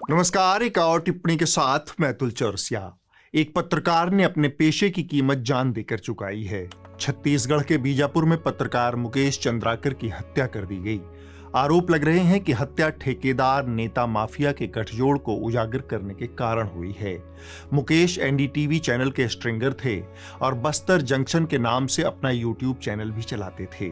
नमस्कार। एक और टिप्पणी के साथ मैं अतुल चौरसिया। एक पत्रकार ने अपने पेशे की कीमत जान देकर चुकाई है। छत्तीसगढ़ के बीजापुर में पत्रकार मुकेश चंद्राकर की हत्या कर दी गई। आरोप लग रहे हैं कि हत्या ठेकेदार नेता माफिया के गठजोड़ को उजागर करने के कारण हुई है। मुकेश एनडीटीवी चैनल के स्ट्रिंगर थे और बस्तर जंक्शन के नाम से अपना यूट्यूब चैनल भी चलाते थे।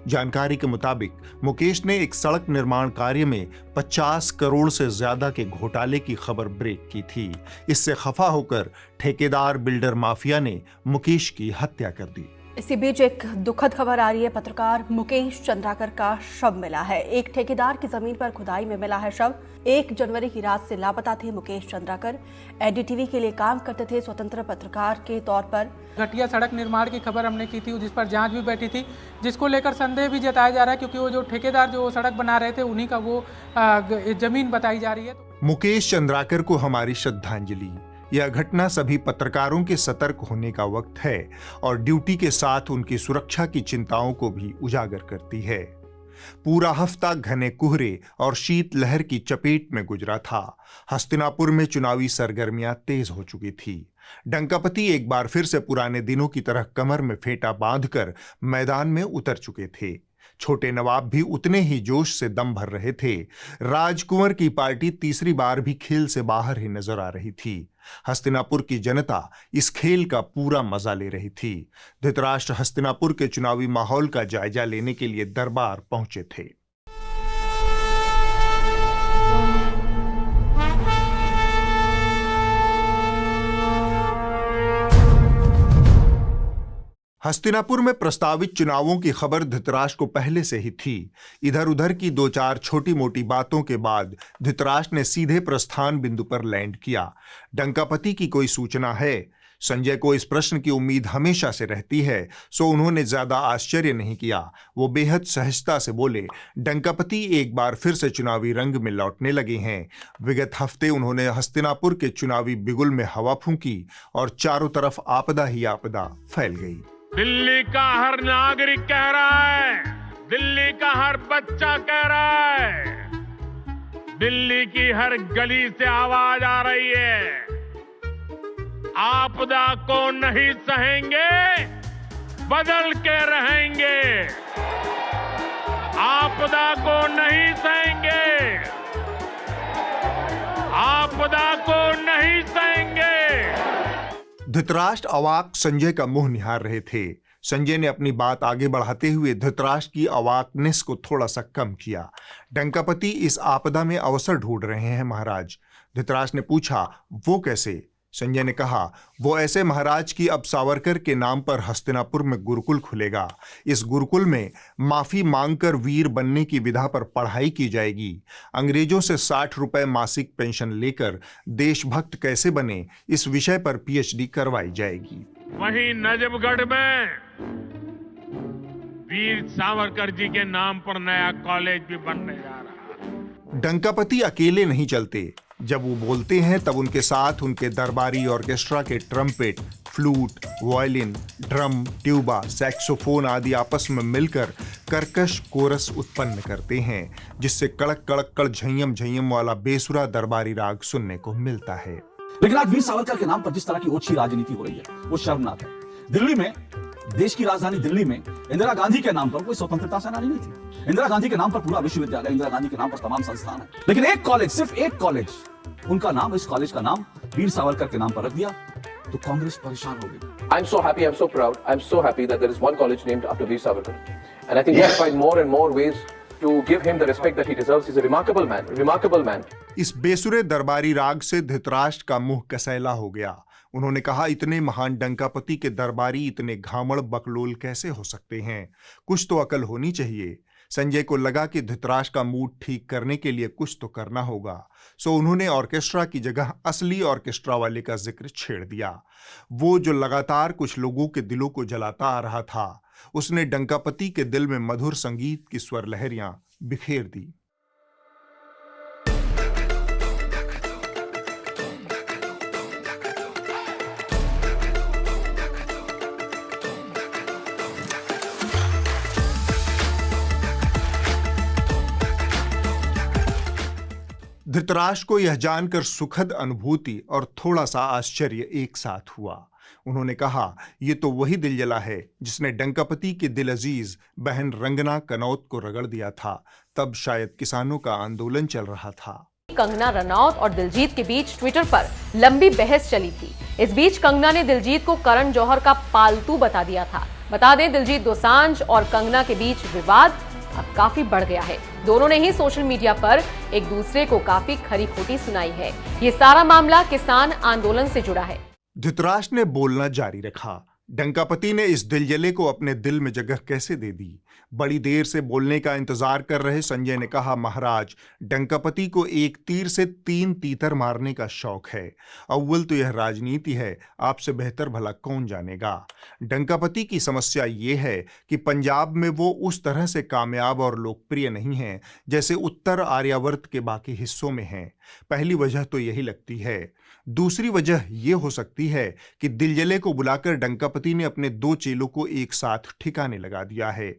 जानकारी के मुताबिक मुकेश ने एक सड़क निर्माण कार्य में 50 करोड़ से ज्यादा के घोटाले की खबर ब्रेक की थी। इससे खफा होकर ठेकेदार बिल्डर माफिया ने मुकेश की हत्या कर दी। इसी बीच एक दुखद खबर आ रही है। पत्रकार मुकेश चंद्राकर का शव मिला है। एक ठेकेदार की जमीन पर खुदाई में मिला है शव। 1 जनवरी की रात से लापता थे मुकेश चंद्राकर। एनडीटीवी के लिए काम करते थे, स्वतंत्र पत्रकार के तौर पर। घटिया सड़क निर्माण की खबर हमने की थी, जिस पर जांच भी बैठी थी, जिसको लेकर संदेह भी जताया जा रहा है, क्योंकि वो जो ठेकेदार जो सड़क बना रहे थे उन्हीं का वो जमीन बताई जा रही है। मुकेश चंद्राकर को हमारी श्रद्धांजलि। यह घटना सभी पत्रकारों के सतर्क होने का वक्त है और ड्यूटी के साथ उनकी सुरक्षा की चिंताओं को भी उजागर करती है। पूरा हफ्ता घने कोहरे और शीतलहर की चपेट में गुजरा था। हस्तिनापुर में चुनावी सरगर्मियां तेज हो चुकी थी। डंकापति एक बार फिर से पुराने दिनों की तरह कमर में फेंटा बांधकर मैदान में उतर चुके थे। छोटे नवाब भी उतने ही जोश से दम भर रहे थे। राजकुंवर की पार्टी तीसरी बार भी खेल से बाहर ही नजर आ रही थी। हस्तिनापुर की जनता इस खेल का पूरा मजा ले रही थी। धृतराष्ट्र हस्तिनापुर के चुनावी माहौल का जायजा लेने के लिए दरबार पहुंचे थे। हस्तिनापुर में प्रस्तावित चुनावों की खबर धृतराष्ट्र को पहले से ही थी। इधर उधर की 2-4 छोटी मोटी बातों के बाद धृतराष्ट्र ने सीधे प्रस्थान बिंदु पर लैंड किया। डंकापति की कोई सूचना है? संजय को इस प्रश्न की उम्मीद हमेशा से रहती है, सो उन्होंने ज्यादा आश्चर्य नहीं किया। वो बेहद सहजता से बोले, डंकापति एक बार फिर से चुनावी रंग में लौटने लगे हैं। विगत हफ्ते उन्होंने हस्तिनापुर के चुनावी बिगुल में हवा फूंकी और चारों तरफ आपदा ही आपदा फैल गई। दिल्ली का हर नागरिक कह रहा है, दिल्ली का हर बच्चा कह रहा है, दिल्ली की हर गली से आवाज आ रही है, आपदा को नहीं सहेंगे, बदल के रहेंगे। आपदा को नहीं सहेंगे, आपदा को नहीं सहेंगे। धृतराष्ट्र अवाक संजय का मुंह निहार रहे थे। संजय ने अपनी बात आगे बढ़ाते हुए धृतराष्ट्र की अवाकनेस को थोड़ा सा कम किया। डंकापति इस आपदा में अवसर ढूंढ रहे हैं महाराज। धृतराष्ट्र ने पूछा, वो कैसे? संजय ने कहा, वो ऐसे महाराज की अब सावरकर के नाम पर हस्तिनापुर में गुरुकुल खुलेगा। इस गुरुकुल में माफी मांगकर वीर बनने की विधा पर पढ़ाई की जाएगी। अंग्रेजों से 60 रुपए मासिक पेंशन लेकर देशभक्त कैसे बने, इस विषय पर पीएचडी करवाई जाएगी। वहीं नजफगढ़ में वीर सावरकर जी के नाम पर नया कॉलेज भी बनने जा रहा है। डंकापति अकेले नहीं चलते। जब वो बोलते हैं तब उनके साथ उनके दरबारी ऑर्केस्ट्रा के trumpet, flute, violin, drum, tuba, saxophone आदि आपस में मिलकर कर्कश कोरस उत्पन्न करते हैं, जिससे कड़क कड़क कड़ झय्यम झय्यम वाला बेसुरा दरबारी राग सुनने को मिलता है। लेकिन आज वीर सावरकर के नाम पर जिस तरह की ओछी राजनीति हो रही है वो शर्मनाक है। दिल्ली में, देश की राजधानी दिल्ली में, इंदिरा गांधी के नाम पर कोई स्वतंत्रता सेनानी नहीं थी। इंदिरा गांधी के नाम पर पूरा विश्वविद्यालय, इंदिरा गांधी के नाम पर तमाम संस्थान है, लेकिन एक कॉलेज, सिर्फ एक कॉलेज, उनका नाम, इस कॉलेज का नाम वीर सावरकर के नाम पर रख दिया तो कांग्रेस परेशान हो गई। I'm so happy, I'm so proud, I'm so happy that there is one college named after Veer Savarkar, and I think we find more and more ways to give him the respect that he deserves. He's a remarkable man, remarkable man. इस बेसुरे दरबारी राग से धृतराष्ट्र का मुंह कसैला हो गया। उन्होंने कहा, इतने महान डंकापति के दरबारी इतने घामड़ बकलोल कैसे हो सकते हैं? कुछ तो अकल होनी चाहिए। संजय को लगा कि धृतराष्ट्र का मूड ठीक करने के लिए कुछ तो करना होगा, सो उन्होंने ऑर्केस्ट्रा की जगह असली ऑर्केस्ट्रा वाले का जिक्र छेड़ दिया। वो जो लगातार कुछ लोगों के दिलों को जलाता आ रहा था, उसने डंकापति के दिल में मधुर संगीत की स्वर लहरियां बिखेर दी। धृतराष्ट्र को यह जानकर सुखद अनुभूति और थोड़ा सा आश्चर्य एक साथ हुआ। उन्होंने कहा, ये तो वही दिलजला है जिसने डंकापति के दिल अजीज बहन रंगना कनौत को रगड़ दिया था। तब शायद किसानों का आंदोलन चल रहा था। कंगना रनौत और दिलजीत के बीच ट्विटर पर लंबी बहस चली थी। इस बीच कंगना ने दिलजीत को करण जौहर का पालतू बता दिया था। बता दें, दिलजीत दोसांझ और कंगना के बीच विवाद अब काफी बढ़ गया है। दोनों ने ही सोशल मीडिया पर एक दूसरे को काफी खरी खोटी सुनाई है। ये सारा मामला किसान आंदोलन से जुड़ा है। धृतराष्ट्र ने बोलना जारी रखा। डंकापति ने इस दिलजले को अपने दिल में जगह कैसे दे दी? बड़ी देर से बोलने का इंतजार कर रहे संजय ने कहा, महाराज, डंकापति को एक तीर से 3 तीतर मारने का शौक है। अव्वल तो यह राजनीति है, आपसे बेहतर भला कौन जानेगा। डंकापति की समस्या ये है कि पंजाब में वो उस तरह से कामयाब और लोकप्रिय नहीं है जैसे उत्तर आर्यावर्त के बाकी हिस्सों में हैं। पहली वजह तो यही लगती है। दूसरी वजह यह हो सकती है कि दिलजले को बुलाकर डंकापति ने अपने 2 चेलों को एक साथ ठिकाने लगा दिया है,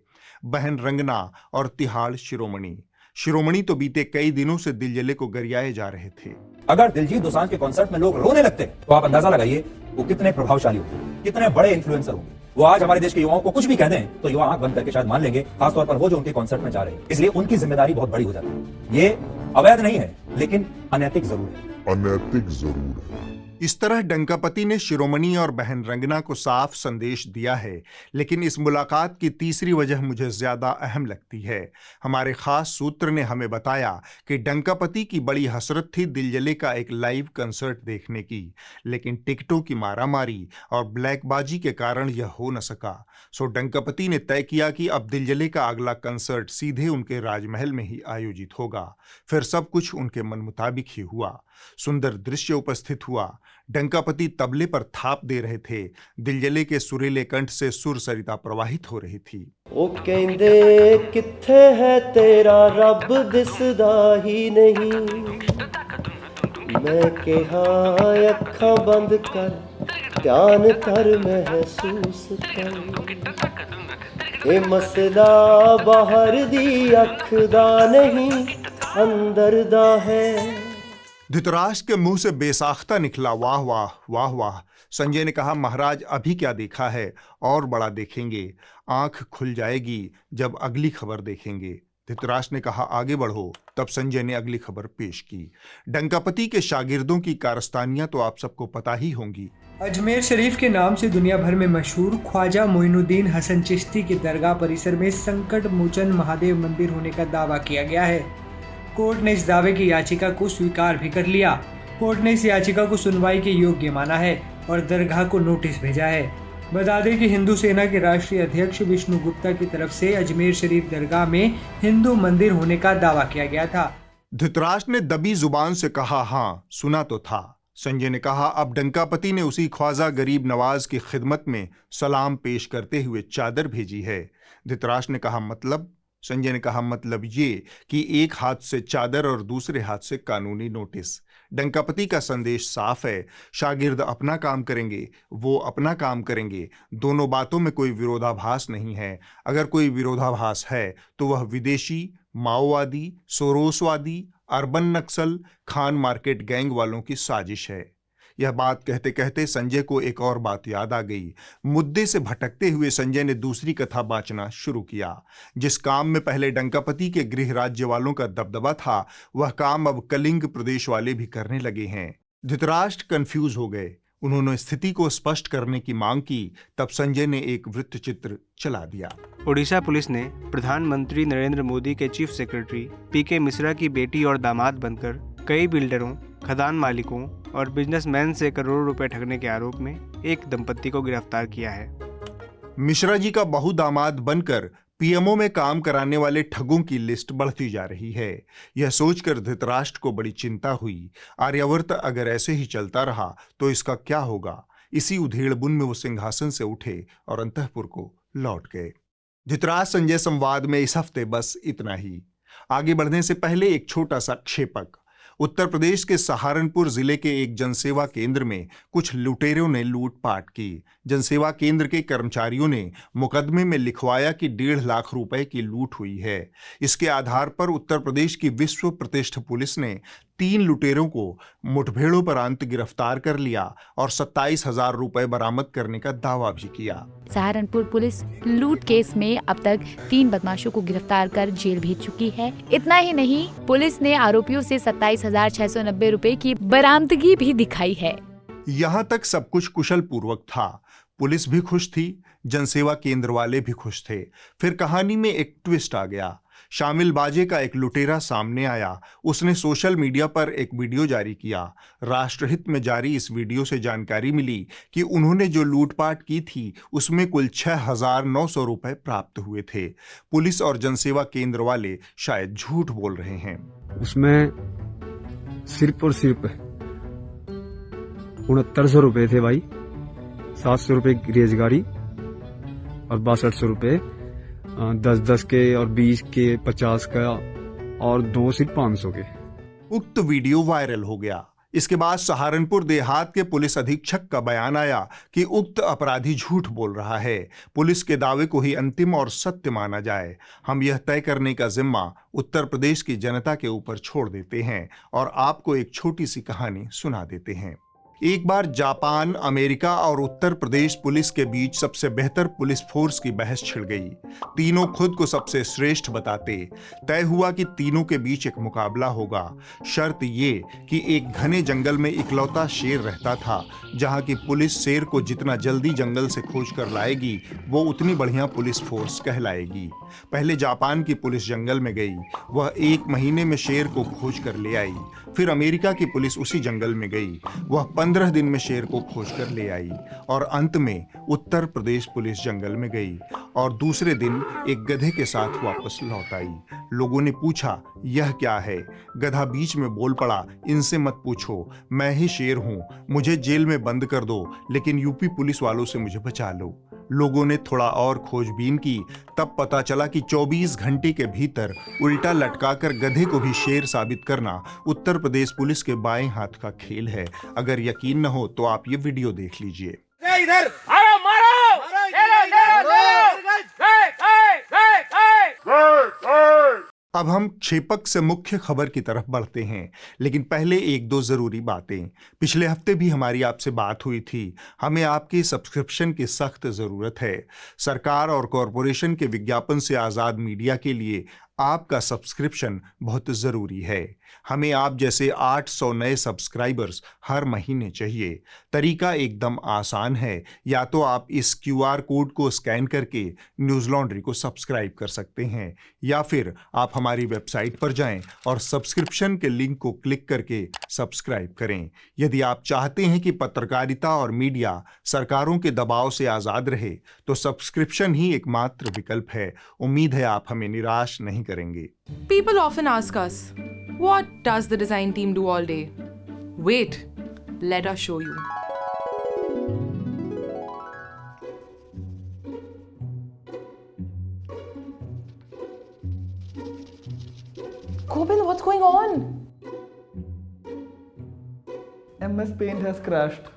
बहन रंगना और तिहाड़ शिरोमणि। शिरोमणि तो बीते कई दिनों से दिलजले को गरियाए जा रहे थे। अगर दिलजीत दोसांझ के कॉन्सर्ट में लोग रोने लगते तो आप अंदाजा लगाइए वो कितने प्रभावशाली होंगे, कितने बड़े इन्फ्लुएंसर होंगे। वो आज हमारे देश के युवाओं को कुछ भी कह दें तो युवा आंख बंद करके शायद मान लेंगे, खासतौर पर वो जो उनके कॉन्सर्ट में जा रहे हैं। इसलिए उनकी जिम्मेदारी बहुत बड़ी हो जाती है। ये अवैध नहीं है, लेकिन अनैतिक जरूर है। अनैतिक जरूर है। इस तरह डंकापति ने शिरोमणि और बहन रंगना को साफ संदेश दिया है। लेकिन इस मुलाकात की तीसरी वजह मुझे ज्यादा अहम लगती है। हमारे खास सूत्र ने हमें बताया कि डंकापति की बड़ी हसरत थी दिलजले का एक लाइव कंसर्ट देखने की, लेकिन टिकटों की मारामारी और ब्लैकबाजी के कारण यह हो न सका। सो डंकापति ने तय किया कि अब दिलजले का अगला कंसर्ट सीधे उनके राजमहल में ही आयोजित होगा। फिर सब कुछ उनके मन मुताबिक ही हुआ। सुंदर दृश्य उपस्थित हुआ। डंकापति तबले पर थाप दे रहे थे। दिलजले के सुरीले कंठ से सुर सरिता प्रवाहित हो रही थी। ओ कहंदे किथे है तेरा रब दिसदा ही नहीं, मैं कहा अखां बंद कर ध्यान कर महसूस कर, ये मसला बाहर दी अख दा नहीं अंदर दा है। धृतराष्ट्र के मुंह से बेसाख्ता निकला, वाह वाह वाह वाह। संजय ने कहा, महाराज अभी क्या देखा है, और बड़ा देखेंगे। आंख खुल जाएगी जब अगली खबर देखेंगे। धृतराष्ट्र ने कहा, आगे बढ़ो। तब संजय ने अगली खबर पेश की। डंकापति के शागिर्दों की कारस्तानियां तो आप सबको पता ही होंगी। अजमेर शरीफ के नाम से दुनिया भर में मशहूर ख्वाजा मोइनुद्दीन हसन चिश्ती के दरगाह परिसर में संकट मोचन महादेव मंदिर होने का दावा किया गया है। कोर्ट ने इस दावे की याचिका को स्वीकार भी कर लिया। कोर्ट ने इस याचिका को सुनवाई के योग्य माना है और दरगाह को नोटिस भेजा है। बता दें कि हिंदू सेना के राष्ट्रीय अध्यक्ष विष्णु गुप्ता की तरफ से अजमेर शरीफ दरगाह में हिंदू मंदिर होने का दावा किया गया था। धृतराष्ट्र ने दबी जुबान से कहा, हाँ सुना तो था। संजय ने कहा, अब डंकापति ने उसी ख्वाजा गरीब नवाज की खिदमत में सलाम पेश करते हुए चादर भेजी है। धृतराष्ट्र ने कहा, मतलब? संजय ने कहा, मतलब ये कि एक हाथ से चादर और दूसरे हाथ से कानूनी नोटिस। डंकापति का संदेश साफ है, शागिर्द अपना काम करेंगे, वो अपना काम करेंगे। दोनों बातों में कोई विरोधाभास नहीं है। अगर कोई विरोधाभास है तो वह विदेशी, माओवादी, सोरोसवादी, अर्बन नक्सल, खान मार्केट गैंग वालों की साजिश है। यह बात कहते कहते संजय को एक और बात याद आ गई। मुद्दे से भटकते हुए संजय ने दूसरी कथा बाँचना शुरू किया। जिस काम में पहले डंकापति के गृह राज्य वालों का दबदबा था, वह काम अब कलिंग प्रदेश वाले भी करने लगे हैं। धृतराष्ट्र कंफ्यूज हो गए। उन्होंने स्थिति को स्पष्ट करने की मांग की। तब संजय ने एक वृत्त चित्र चला दिया। ओडिशा पुलिस ने प्रधानमंत्री नरेंद्र मोदी के चीफ सेक्रेटरी पीके मिश्रा की बेटी और दामाद बनकर कई बिल्डरों, खदान मालिकों और बिजनेसमैन से करोड़ों रुपए ठगने के आरोप में एक दंपत्ति को गिरफ्तार किया है। मिश्रा जी का बहु दामाद बनकर पीएमओ में काम कराने वाले ठगों की लिस्ट बढ़ती जा रही है। यह सोचकर धृतराष्ट्र को बड़ी चिंता हुई। आर्यावर्त अगर ऐसे ही चलता रहा तो इसका क्या होगा। इसी उधेड़बुन में वो सिंहासन से उठे और अंतःपुर को लौट गए। धृतराष्ट्र संजय संवाद में इस हफ्ते बस इतना ही। आगे बढ़ने से पहले एक छोटा सा क्षेपक। उत्तर प्रदेश के सहारनपुर जिले के एक जनसेवा केंद्र में कुछ लुटेरों ने लूटपाट की। जनसेवा केंद्र के कर्मचारियों ने मुकदमे में लिखवाया कि 1.5 लाख रुपए की लूट हुई है। इसके आधार पर उत्तर प्रदेश की विश्व प्रतिष्ठित पुलिस ने 3 लुटेरों को मुठभेड़ों पर अंत गिरफ्तार कर लिया और 27,000 रुपए बरामद करने का दावा भी किया। सहारनपुर पुलिस लूट केस में अब तक 3 बदमाशों को गिरफ्तार कर जेल भेज चुकी है। इतना ही नहीं, पुलिस ने आरोपियों से 27,690 रुपए की बरामदगी भी दिखाई है। यहाँ तक सब कुछ कुशल पूर्वक था। पुलिस भी खुश थी, जनसेवा केंद्र वाले भी खुश थे। फिर कहानी में एक ट्विस्ट आ गया। शामिल बाजे का एक लुटेरा सामने आया। उसने सोशल मीडिया पर एक वीडियो जारी किया। राष्ट्रहित में जारी इस वीडियो से जानकारी मिली कि उन्होंने जो लूटपाट की थी उसमें कुल 6,900 रुपए प्राप्त हुए थे। पुलिस और जनसेवा केंद्र वाले शायद झूठ बोल रहे हैं। उसमें सिर्फ और सिर्फ 6900 रुपए थे भाई, 700 रुपए रेज गाड़ी और 6200 रुपए 10-10 के और 20 के 50 का और 2 सिर्फ 500 के। उक्त वीडियो वायरल हो गया। इसके बाद सहारनपुर देहात के पुलिस अधीक्षक का बयान आया कि उक्त अपराधी झूठ बोल रहा है। पुलिस के दावे को ही अंतिम और सत्य माना जाए। हम यह तय करने का जिम्मा उत्तर प्रदेश की जनता के ऊपर छोड़ देते हैं और आपको एक छोटी सी कहानी सुना देते हैं। एक बार जापान, अमेरिका और उत्तर प्रदेश पुलिस के बीच सबसे बेहतर पुलिस फोर्स की बहस छिड़ गई। तीनों खुद को सबसे श्रेष्ठ बताते। तय हुआ कि तीनों के बीच एक मुकाबला होगा। शर्त ये कि एक घने जंगल में इकलौता शेर रहता था। जहां की पुलिस शेर को जितना जल्दी जंगल से खोज कर लाएगी वो उतनी बढ़िया पुलिस फोर्स कहलाएगी। पहले जापान की पुलिस जंगल में गई। वह 1 महीने में शेर को खोज कर ले आई। फिर अमेरिका की पुलिस उसी जंगल में गई। वह 15 दिन में शेर को खोज कर ले आई। और अंत में उत्तर प्रदेश पुलिस जंगल में गई और दूसरे दिन एक गधे के साथ वापस लौट आई। लोगों ने पूछा, यह क्या है? गधा बीच में बोल पड़ा, इनसे मत पूछो, मैं ही शेर हूं, मुझे जेल में बंद कर दो, लेकिन यूपी पुलिस वालों से मुझे बचा लो। लोगों ने थोड़ा और खोजबीन की। तब पता चला कि 24 घंटे के भीतर उल्टा लटकाकर गधे को भी शेर साबित करना उत्तर प्रदेश पुलिस के बाएं हाथ का खेल है। अगर यकीन न हो तो आप ये वीडियो देख लीजिए। इधर मारो मारो अब हम क्षेपक से मुख्य खबर की तरफ बढ़ते हैं, लेकिन पहले 1-2 जरूरी बातें। पिछले हफ्ते भी हमारी आपसे बात हुई थी। हमें आपके सब्सक्रिप्शन की सख्त जरूरत है। सरकार और कॉरपोरेशन के विज्ञापन से आजाद मीडिया के लिए आपका सब्सक्रिप्शन बहुत जरूरी है। हमें आप जैसे 800 नए सब्सक्राइबर्स हर महीने चाहिए। तरीका एकदम आसान है। या तो आप इस QR कोड को स्कैन करके न्यूज़ लॉन्ड्री को सब्सक्राइब कर सकते हैं, या फिर आप हमारी वेबसाइट पर जाएं और सब्सक्रिप्शन के लिंक को क्लिक करके सब्सक्राइब करें। यदि आप चाहते हैं कि पत्रकारिता और मीडिया सरकारों के दबाव से आज़ाद रहे तो सब्सक्रिप्शन ही एकमात्र विकल्प है। उम्मीद है आप हमें निराश नहीं करेंगे। People often ask us, what does the design team do all day? Wait, let us show you. Gobind, what's going on? MS Paint has crashed.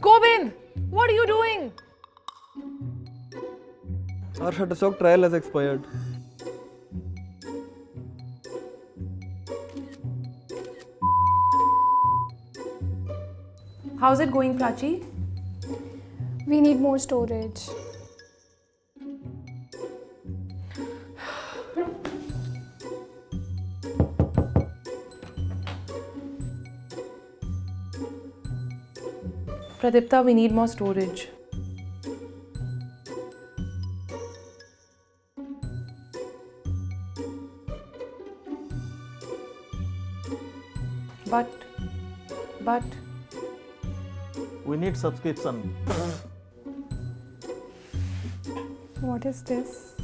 Gobind, what are you doing? Our Shutterstock trial has expired. How's it going, Prachi? We need more storage. Pradipta, we need more storage. But We need subscription. What is this?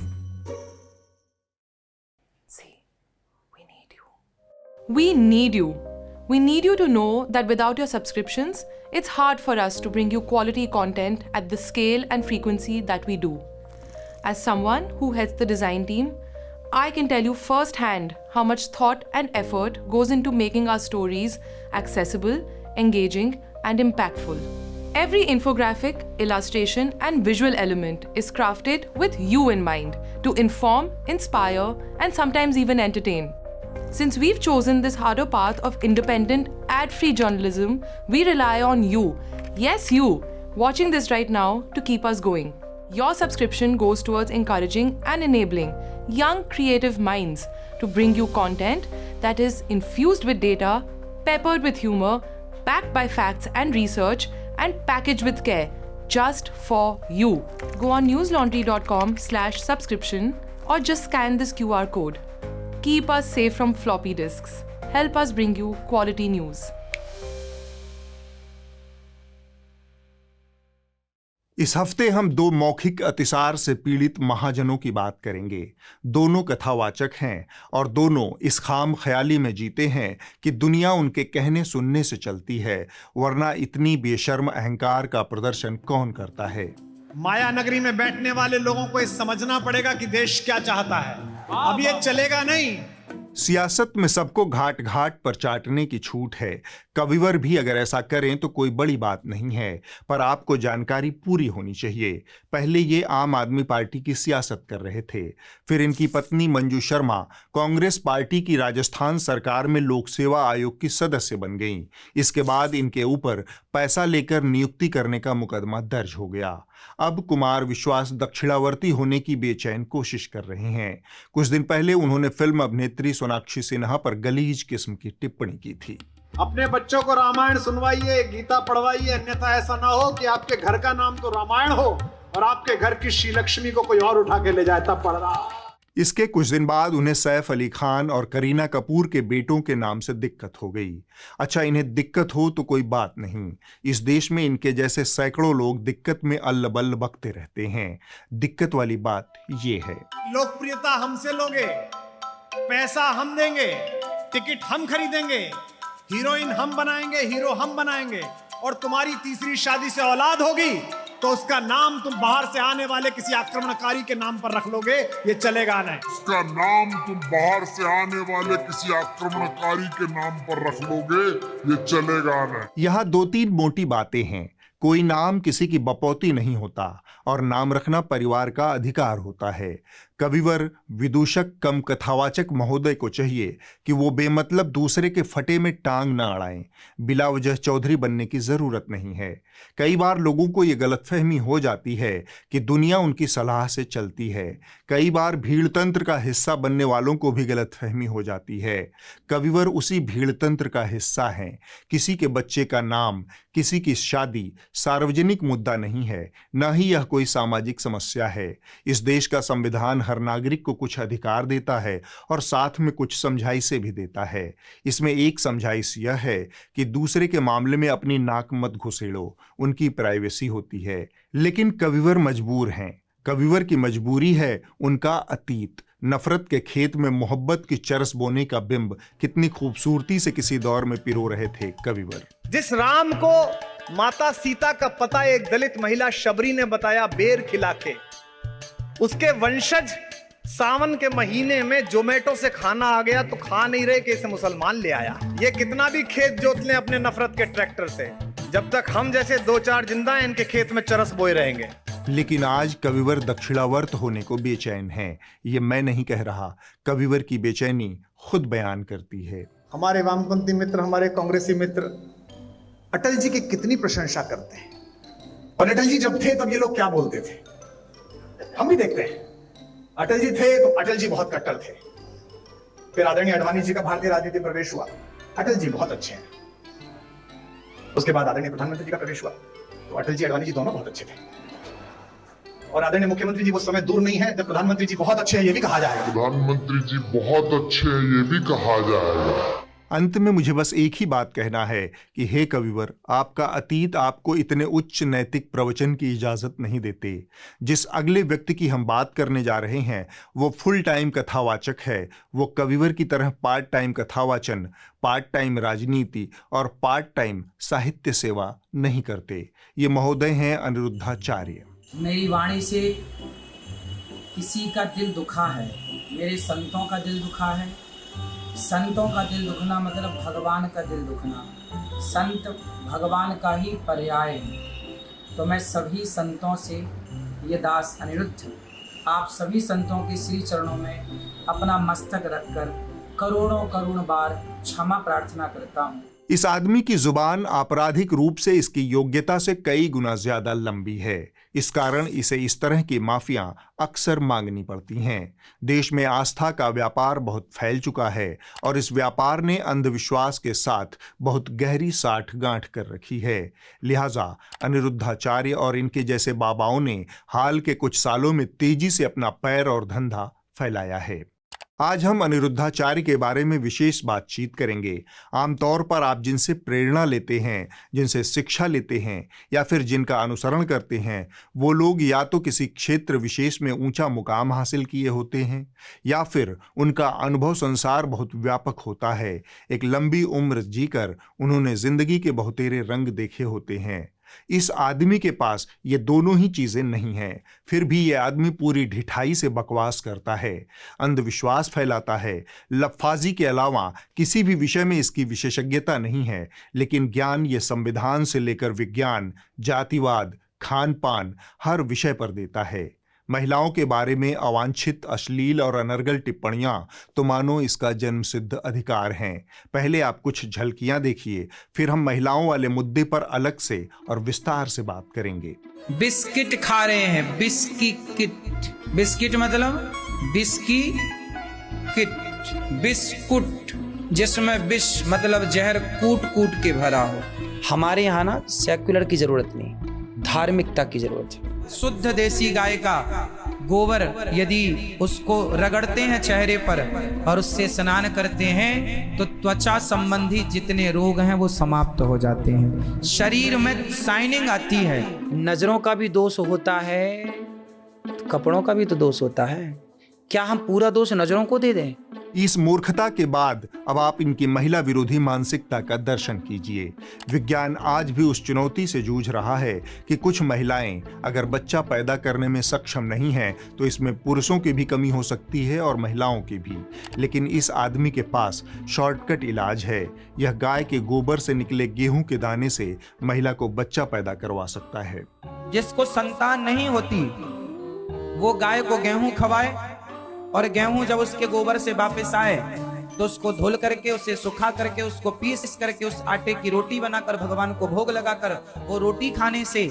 See, we need you. We need you. We need you to know that without your subscriptions, it's hard for us to bring you quality content at the scale and frequency that we do. As someone who heads the design team, I can tell you firsthand how much thought and effort goes into making our stories accessible, engaging, and impactful. Every infographic, illustration, and visual element is crafted with you in mind to inform, inspire, and sometimes even entertain. Since we've chosen this harder path of independent, ad-free journalism, we rely on you, yes you, watching this right now to keep us going. Your subscription goes towards encouraging and enabling young creative minds to bring you content that is infused with data, peppered with humor, backed by facts and research, and packaged with care, just for you. Go on newslaundry.com/subscription or just scan this QR code. Keep us safe from floppy disks. Help us bring you quality news. इस हफ्ते हम दो मौखिक अतिसार से पीड़ित महाजनों की बात करेंगे। दोनों कथावाचक हैं और दोनों इस खाम ख्याली में जीते हैं कि दुनिया उनके कहने सुनने से चलती है, वरना इतनी बेशर्म अहंकार का प्रदर्शन कौन करता है। माया नगरी में बैठने वाले लोगों को ये समझना पड़ेगा कि देश क्या चाहता है। अब ये चलेगा नहीं। सियासत में सबको घाट घाट पर चाटने की छूट है। कविवर भी अगर ऐसा करें तो कोई बड़ी बात नहीं है, पर आपको जानकारी पूरी होनी चाहिए। पहले ये आम आदमी पार्टी की सियासत कर रहे थे, फिर इनकी पत्नी मंजू शर्मा कांग्रेस पार्टी की राजस्थान सरकार में लोक सेवा आयोग की सदस्य बन गईं। इसके बाद इनके ऊपर पैसा लेकर नियुक्ति करने का मुकदमा दर्ज हो गया। अब कुमार विश्वास दक्षिणावर्ती होने की बेचैन कोशिश कर रहे हैं। कुछ दिन पहले उन्होंने फिल्म अभिनेत्री सोनाक्षी सिन्हा पर गलीज किस्म की टिप्पणी की थी। अपने बच्चों को रामायण सुनवाइए, गीता पढ़वाइए, अन्यथा ऐसा ना हो कि आपके घर का नाम तो रामायण हो और आपके घर की श्री लक्ष्मी को कोई और उठा के ले जाए, तब पढ़ रहा। इसके कुछ दिन बाद उन्हें सैफ अली खान और करीना कपूर के बेटों के नाम से दिक्कत हो गई। अच्छा, इन्हें दिक्कत हो तो कोई बात नहीं, इस देश में इनके जैसे सैकड़ों लोग दिक्कत में अल्ल-बल्ल बकते रहते हैं। दिक्कत वाली बात ये है, लोकप्रियता हमसे लोगे, पैसा हम देंगे, टिकट हम खरीदेंगे, हीरोइन हम बनाएंगे, हीरो हम बनाएंगे, और तुम्हारी तीसरी शादी से औलाद होगी तो उसका नाम तुम बाहर से आने वाले किसी आक्रमणकारी के नाम पर रख लोगे, ये चलेगा नहीं। उसका नाम तुम बाहर से आने वाले किसी आक्रमणकारी के नाम पर रख लोगे, ये चलेगा नहीं। यहाँ दो तीन मोटी बातें हैं। कोई नाम किसी की बपौती नहीं होता और नाम रखना परिवार का अधिकार होता है। कविवर, विदूषक कम कथावाचक महोदय को चाहिए कि वो बेमतलब दूसरे के फटे में टांग न अड़ाएं। बिला वजह चौधरी बनने की जरूरत नहीं है। कई बार लोगों को ये गलतफहमी हो जाती है कि दुनिया उनकी सलाह से चलती है। कई बार भीड़ तंत्र का हिस्सा बनने वालों को भी गलतफहमी हो जाती है। कविवर उसी भीड़ तंत्र का हिस्सा हैं। किसी के बच्चे का नाम, किसी की शादी सार्वजनिक मुद्दा नहीं है, न ही यह कोई सामाजिक समस्या है। इस देश का संविधान हर नागरिक को कुछ अधिकार देता है और साथ में कुछ समझाइशें भी देता है। इसमें एक समझाइश यह है कि दूसरे के मामले में अपनी नाक मत घुसेड़ो, उनकी प्राइवेसी होती है। लेकिन कविवर मजबूर हैं। कविवर की मजबूरी है उनका अतीत। नफरत के खेत में मोहब्बत की चरस बोने का बिंब कितनी खूबसूरती से किसी दौर में पिरो रहे थे कविवर। जिस राम को माता सीता का पता एक दलित महिला शबरी ने बताया बेर खिला के, उसके वंशज सावन के महीने में जोमेटो से खाना आ गया तो खा नहीं रहे कि इसे मुसलमान ले आया। ये कितना भी खेत जोत लें अपने नफरत के ट्रैक्टर से, जब तक हम जैसे दो चार जिंदा हैं इनके खेत में चरस बोए रहेंगे। लेकिन आज कविवर दक्षिणावर्त होने को बेचैन हैं। ये मैं नहीं कह रहा, कविवर की बेचैनी खुद बयान करती है। हमारे वामपंथी मित्र, हमारे कांग्रेसी मित्र अटल जी की कितनी प्रशंसा करते हैं, और अटल जी जब थे तब ये लोग क्या बोलते थे हम भी देखते हैं। अटल जी थे तो अटल जी बहुत कट्टर थे, फिर आदरणीय अडवाणी जी का भारतीय राजनीति प्रवेश हुआ, अटल जी बहुत अच्छे हैं। उसके बाद आदरणीय प्रधानमंत्री जी का प्रवेश हुआ तो अटल जी अडवाणी जी दोनों बहुत अच्छे थे, और आदरणीय मुख्यमंत्री जी वो समय दूर नहीं है जब प्रधानमंत्री जी बहुत अच्छे हैं ये भी कहा जाएगा। प्रधानमंत्री जी बहुत अच्छे हैं ये भी कहा जाएगा। अंत में मुझे बस एक ही बात कहना है कि हे कविवर, आपका अतीत आपको इतने उच्च नैतिक प्रवचन की इजाजत नहीं देते। जिस अगले व्यक्ति की हम बात करने जा रहे हैं वो फुल टाइम कथावाचक है। वो कविवर की तरह पार्ट टाइम कथावाचन, पार्ट टाइम राजनीति और पार्ट टाइम साहित्य सेवा नहीं करते। ये महोदय हैं अनिरुद्धाचार्य। मेरी वाणी से किसी का दिल दुखा है, मेरे संतों का दिल दुखा है। संतों का दिल दुखना मतलब भगवान का दिल दुखना। संत भगवान का ही पर्याय है। तो मैं सभी संतों से ये दास अनिरुद्ध आप सभी संतों के श्री चरणों में अपना मस्तक रखकर करोड़ों करोड़ बार क्षमा प्रार्थना करता हूँ। इस आदमी की जुबान आपराधिक रूप से इसकी योग्यता से कई गुना ज्यादा लंबी है। इस कारण इसे इस तरह की माफियां अक्सर मांगनी पड़ती हैं। देश में आस्था का व्यापार बहुत फैल चुका है और इस व्यापार ने अंधविश्वास के साथ बहुत गहरी साठगांठ कर रखी है। लिहाजा अनिरुद्धाचार्य और इनके जैसे बाबाओं ने हाल के कुछ सालों में तेजी से अपना पैर और धंधा फैलाया है। आज हम अनिरुद्धाचार्य के बारे में विशेष बातचीत करेंगे। आमतौर पर आप जिनसे प्रेरणा लेते हैं, जिनसे शिक्षा लेते हैं या फिर जिनका अनुसरण करते हैं, वो लोग या तो किसी क्षेत्र विशेष में ऊंचा मुकाम हासिल किए होते हैं या फिर उनका अनुभव संसार बहुत व्यापक होता है। एक लंबी उम्र जीकर उन्होंने जिंदगी के बहुतेरे रंग देखे होते हैं। इस आदमी के पास ये दोनों ही चीजें नहीं हैं। फिर भी ये आदमी पूरी ढिठाई से बकवास करता है, अंधविश्वास फैलाता है। लफाजी के अलावा किसी भी विषय में इसकी विशेषज्ञता नहीं है, लेकिन ज्ञान ये संविधान से लेकर विज्ञान, जातिवाद, खान पान हर विषय पर देता है। महिलाओं के बारे में अवांछित, अश्लील और अनर्गल टिप्पणियां तो मानो इसका जन्मसिद्ध अधिकार हैं। पहले आप कुछ झलकियां देखिए, फिर हम महिलाओं वाले मुद्दे पर अलग से और विस्तार से बात करेंगे। बिस्किट खा रहे हैं, बिस्किट। बिस्किट मतलब बिस्की किट, बिस्कुट जिसमें विष मतलब जहर कूट कूट के भरा हो। हमारे यहाँ ना सेक्युलर की जरूरत नहीं, धार्मिकता की जरूरत है। शुद्ध देसी गाय का गोबर यदि उसको रगड़ते हैं चेहरे पर और उससे स्नान करते हैं तो त्वचा संबंधी जितने रोग हैं वो समाप्त हो जाते हैं, शरीर में शाइनिंग आती है। नजरों का भी दोष होता है, कपड़ों का भी तो दोष होता है। क्या हम पूरा दोष नजरों को दे दें? इस मूर्खता के बाद अब आप इनकी महिला विरोधी मानसिकता का दर्शन कीजिए। विज्ञान आज भी उस चुनौती से जूझ रहा है कि कुछ महिलाएं अगर बच्चा पैदा करने में सक्षम नहीं हैं तो इसमें पुरुषों की भी कमी हो सकती है और महिलाओं की भी। लेकिन इस आदमी के पास शॉर्टकट इलाज है। यह गाय के गोबर से निकले गेहूं के दाने से महिला को बच्चा पैदा करवा सकता है। जिसको संतान नहीं होती वो गाय को गेहूं खवाए और गेहूं जब उसके गोबर से वापस आए तो उसको धुल करके, उसे सुखा करके, उसको पीस करके उस आटे की रोटी बनाकर भगवान को भोग लगाकर वो रोटी खाने से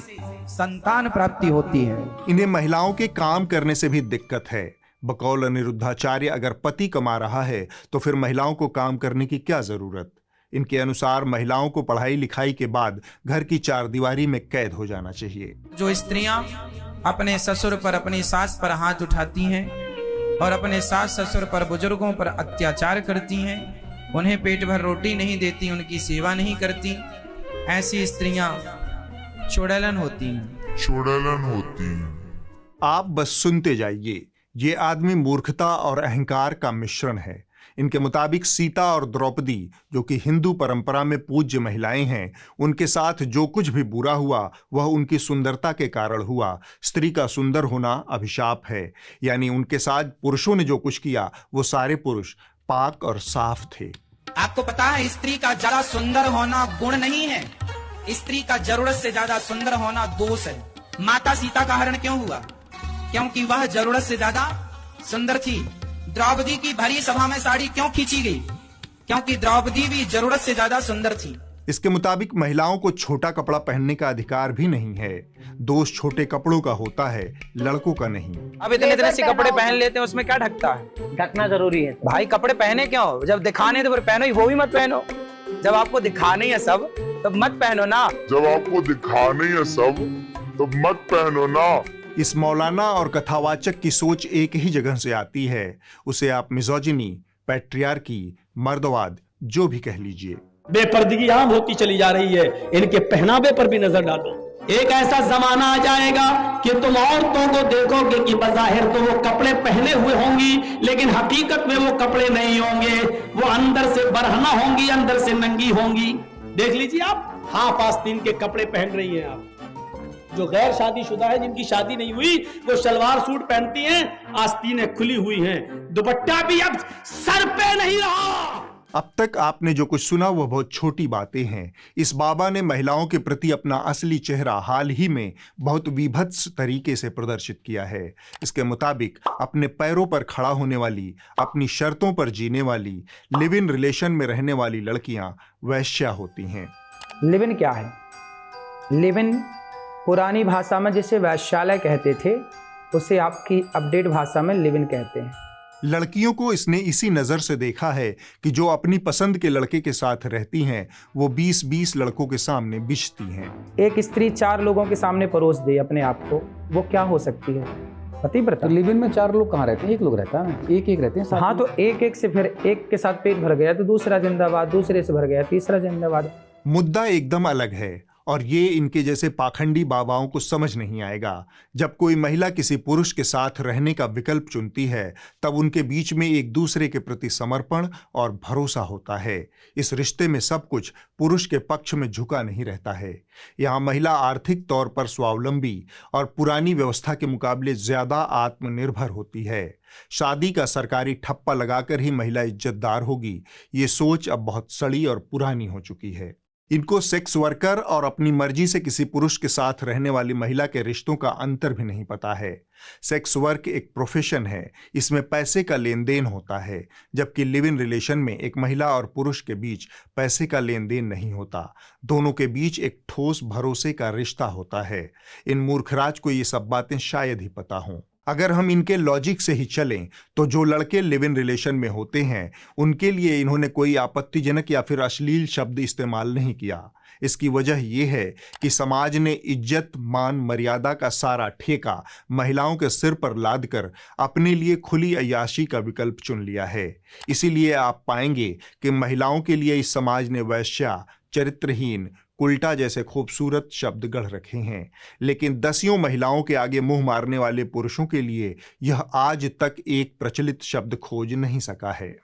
संतान प्राप्ति होती है। इन्हें महिलाओं के काम करने से भी दिक्कत है। बकौल अनिरुद्धाचार्य अगर पति कमा रहा है तो फिर महिलाओं को काम करने की क्या जरूरत। इनके अनुसार महिलाओं को पढ़ाई लिखाई के बाद घर की चारदीवारी में कैद हो जाना चाहिए। जो स्त्रियां अपने ससुर पर, अपनी सास पर हाथ उठाती हैं और अपने सास ससुर पर, बुजुर्गों पर अत्याचार करती हैं, उन्हें पेट भर रोटी नहीं देती, उनकी सेवा नहीं करती, ऐसी स्त्रियां चुड़ैलन होती हैं। आप बस सुनते जाइए। ये आदमी मूर्खता और अहंकार का मिश्रण है। इनके मुताबिक सीता और द्रौपदी, जो कि हिंदू परंपरा में पूज्य महिलाएं हैं, उनके साथ जो कुछ भी बुरा हुआ वह उनकी सुंदरता के कारण हुआ। स्त्री का सुंदर होना अभिशाप है, यानी उनके साथ पुरुषों ने जो कुछ किया वो सारे पुरुष पाक और साफ थे। आपको पता है स्त्री का ज्यादा सुंदर होना गुण नहीं है, स्त्री का जरूरत से ज्यादा सुंदर होना दोष है। माता सीता का हरण क्यों हुआ? क्योंकि वह जरूरत से ज्यादा सुंदर थी। द्रौपदी की भरी सभा में साड़ी क्यों खींची गई? क्योंकि द्रौपदी भी जरूरत से ज्यादा सुंदर थी। इसके मुताबिक महिलाओं को छोटा कपड़ा पहनने का अधिकार भी नहीं है। दोष छोटे कपड़ों का होता है, लड़कों का नहीं। अब इतने से कपड़े पहन लेते हैं, उसमें क्या ढकता है? ढकना जरूरी है भाई। कपड़े पहने क्यों? जब दिखाने तो फिर पहनो ही, वो भी मत पहनो। जब आपको दिखाने है सब तब मत पहनो ना। जब आपको दिखाने है सब तब मत पहनो ना। इस मौलाना और कथावाचक की सोच एक ही जगह से आती है। उसे आप मिजोजिनी, पैट्रियार्की, मर्दवाद जो भी कह लीजिए। बेपर्दगी आम होती चली जा रही है। इनके पहनावे पर भी नजर डालो। एक ऐसा जमाना आ जाएगा कि तुम औरतों को देखोगे कि बज़ाहिर तो वो कपड़े पहने हुए होंगी, लेकिन हकीकत में वो कपड़े नहीं होंगे। वो अंदर से बरहना होंगी, अंदर से नंगी होंगी। देख लीजिए आप, हाफ आस्तीन के कपड़े पहन रही हैं आप। जो गैर शादीशुदा है, जिनकी शादी नहीं हुई, वो सलवार सूट पहनती हैं, आस्तीनें खुली हुई हैं, दुपट्टा भी अब सर पे नहीं रहा। अब तक आपने जो कुछ सुना वह बहुत छोटी बातें हैं। इस बाबा ने महिलाओं के प्रति अपना असली चेहरा हाल ही में बहुत विभत्स तरीके से प्रदर्शित किया है। इसके मुताबिक अपने पैरों पर खड़ा होने वाली, अपनी शर्तों पर जीने वाली, लिव इन रिलेशन में रहने वाली लड़कियां वैश्या होती हैं। लिव इन क्या है? लिव इन पुरानी भाषा में जिसे वैश्यालय कहते थे, उसे आपकी अपडेट भाषा में लिव इन कहते हैं। लड़कियों को इसने इसी नज़र से देखा है कि जो अपनी पसंद के लड़के के साथ रहती हैं वो 20-20 लड़कों के सामने बिछती हैं। एक स्त्री 4 लोगों के सामने परोस दे अपने आप को, वो क्या हो सकती है? पतिव्रता। तो लिव इन में 4 लोग कहाँ रहते हैं? एक लोग रहता है, एक रहते हैं। हाँ, तो एक से फिर एक के साथ पेट भर गया तो दूसरा जिंदाबाद, दूसरे से भर गया तीसरा जिंदाबाद। मुद्दा एकदम अलग है और ये इनके जैसे पाखंडी बाबाओं को समझ नहीं आएगा। जब कोई महिला किसी पुरुष के साथ रहने का विकल्प चुनती है तब उनके बीच में एक दूसरे के प्रति समर्पण और भरोसा होता है। इस रिश्ते में सब कुछ पुरुष के पक्ष में झुका नहीं रहता है। यहाँ महिला आर्थिक तौर पर स्वावलंबी और पुरानी व्यवस्था के मुकाबले ज्यादा आत्मनिर्भर होती है। शादी का सरकारी ठप्पा लगाकर ही महिला इज्जतदार होगी, ये सोच अब बहुत सड़ी और पुरानी हो चुकी है। इनको सेक्स वर्कर और अपनी मर्जी से किसी पुरुष के साथ रहने वाली महिला के रिश्तों का अंतर भी नहीं पता है। सेक्स वर्क एक प्रोफेशन है, इसमें पैसे का लेन देन होता है, जबकि लिव इन रिलेशन में एक महिला और पुरुष के बीच पैसे का लेन देन नहीं होता। दोनों के बीच एक ठोस भरोसे का रिश्ता होता है। इन मूर्खराज को ये सब बातें शायद ही पता हों। अगर हम इनके लॉजिक से ही चलें तो जो लड़के लिव इन रिलेशन में होते हैं उनके लिए इन्होंने कोई आपत्तिजनक या फिर अश्लील शब्द इस्तेमाल नहीं किया। इसकी वजह यह है कि समाज ने इज्जत, मान, मर्यादा का सारा ठेका महिलाओं के सिर पर लादकर अपने लिए खुली अय्याशी का विकल्प चुन लिया है। इसीलिए आप पाएंगे कि महिलाओं के लिए इस समाज ने वैश्या, चरित्रहीन, कुल्टा जैसे खूबसूरत शब्द गढ़ रखे हैं, लेकिन दसियों महिलाओं के आगे मुंह मारने वाले पुरुषों के लिए यह आज तक एक प्रचलित शब्द खोज नहीं सका है।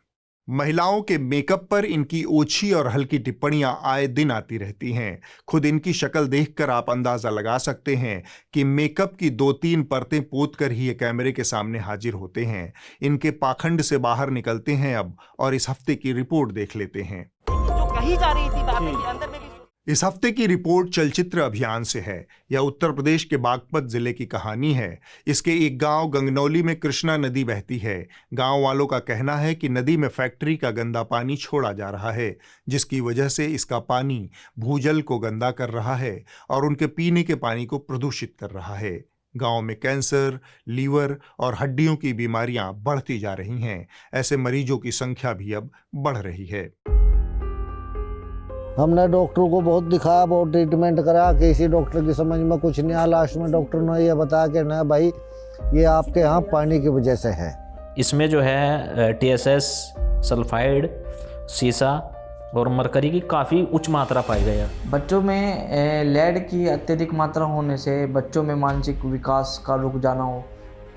महिलाओं के मेकअप पर इनकी ओछी और हल्की टिप्पणियां आए दिन आती रहती हैं। खुद इनकी शक्ल देखकर आप अंदाजा लगा सकते हैं कि मेकअप की 2-3 परतें पोत कर ही ये कैमरे के सामने हाजिर होते हैं। इनके पाखंड से बाहर निकलते हैं अब और इस हफ्ते की रिपोर्ट देख लेते हैं। जो कही जा रही थी बातें के अंदर में भी। इस हफ्ते की रिपोर्ट चलचित्र अभियान से है। यह उत्तर प्रदेश के बागपत जिले की कहानी है। इसके एक गांव गंगनौली में कृष्णा नदी बहती है। गांव वालों का कहना है कि नदी में फैक्ट्री का गंदा पानी छोड़ा जा रहा है, जिसकी वजह से इसका पानी भूजल को गंदा कर रहा है और उनके पीने के पानी को प्रदूषित कर रहा है। गांव में कैंसर, लीवर और हड्डियों की बीमारियां बढ़ती जा रही हैं। ऐसे मरीजों की संख्या भी अब बढ़ रही है। हमने डॉक्टर को बहुत दिखाया, बहुत ट्रीटमेंट करा, किसी डॉक्टर की समझ में कुछ नहीं आया। लास्ट में डॉक्टर ने ये बताया कि ना भाई ये आपके यहाँ पानी की वजह से है। इसमें जो है TSS, सल्फाइड, सीसा और मरकरी की काफ़ी उच्च मात्रा पाई गई है। बच्चों में लेड की अत्यधिक मात्रा होने से बच्चों में मानसिक विकास का रुक जाना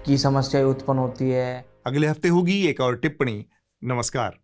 की समस्या उत्पन्न होती है। अगले हफ्ते होगी एक और टिप्पणी। नमस्कार।